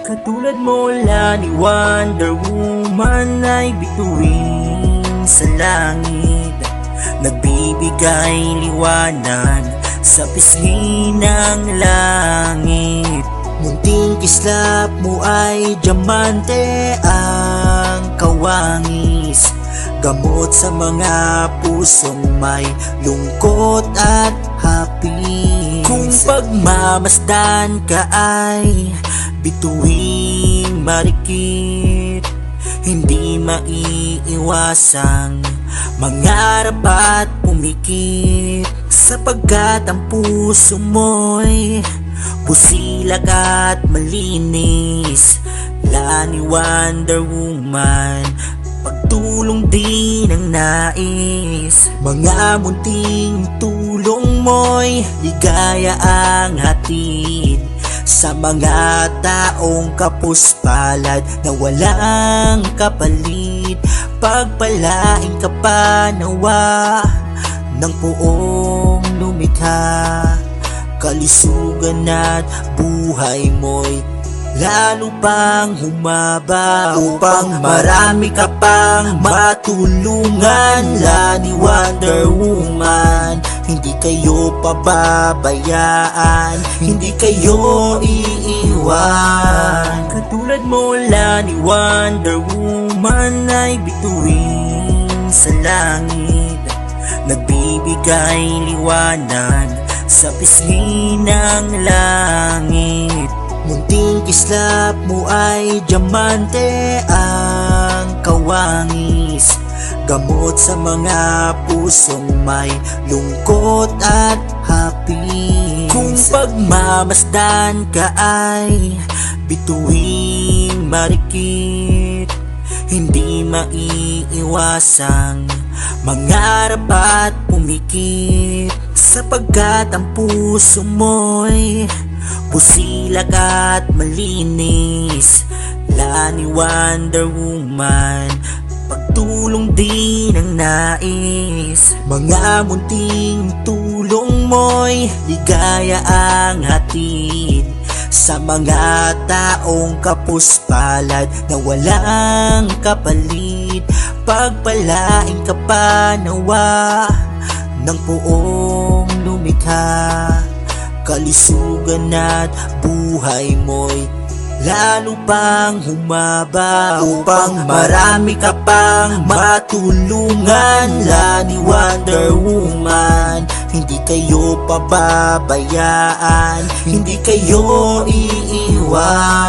Katulad mo la ni Wonder Woman ay bituin sa langit, nagbibigay liwanag sa pisngi ng langit. Munting kislap mo ay diamante ang kawangis, gamot sa mga pusong may lungkot at hapis. Kung pagmamasdan ka ay bituing marikit, hindi maiiwasang mangarap at pumikit, sapagkat ang puso mo'y busilak at malinis. La ni Wonder Woman, pagtulong din ang nais. Mga munting tulong mo'y ligaya ang hatid sa mga taong kapuspalad na walang kapalit. Pagpalain ka pa nawa ng Poong lumikha, kalusugan at buhay mo'y lalo pang humaba, upang marami ka pang matulungan. La ni Wonder Woman, hindi kayo pababayaan, hindi kayo iiwan. Katulad mo la ni Wonder Woman ay bituin sa langit, nagbibigay liwanag sa pisngi ng langit. Munting kislap mo ay diamante ang kawangis, gamot sa mga pusong may lungkot at hapis. Kung pagmamasdan ka ay bituing marikit, hindi maiiwasang mangarap at pumikit, sapagkat ang puso mo'y busilak at malinis. La ni Wonder Woman, pagtulong din ang nais. Mga munting tulong mo'y ligaya ang hatid sa mga taong kapuspalad na walang kapalit. Pagpalain ka pa nawa ng Poong lumikha, kalusugan at buhay mo'y lalo pang humaba, upang marami ka pang matulungan. La ni Wonder Woman, hindi kayo pababayaan, hindi kayo iiwan.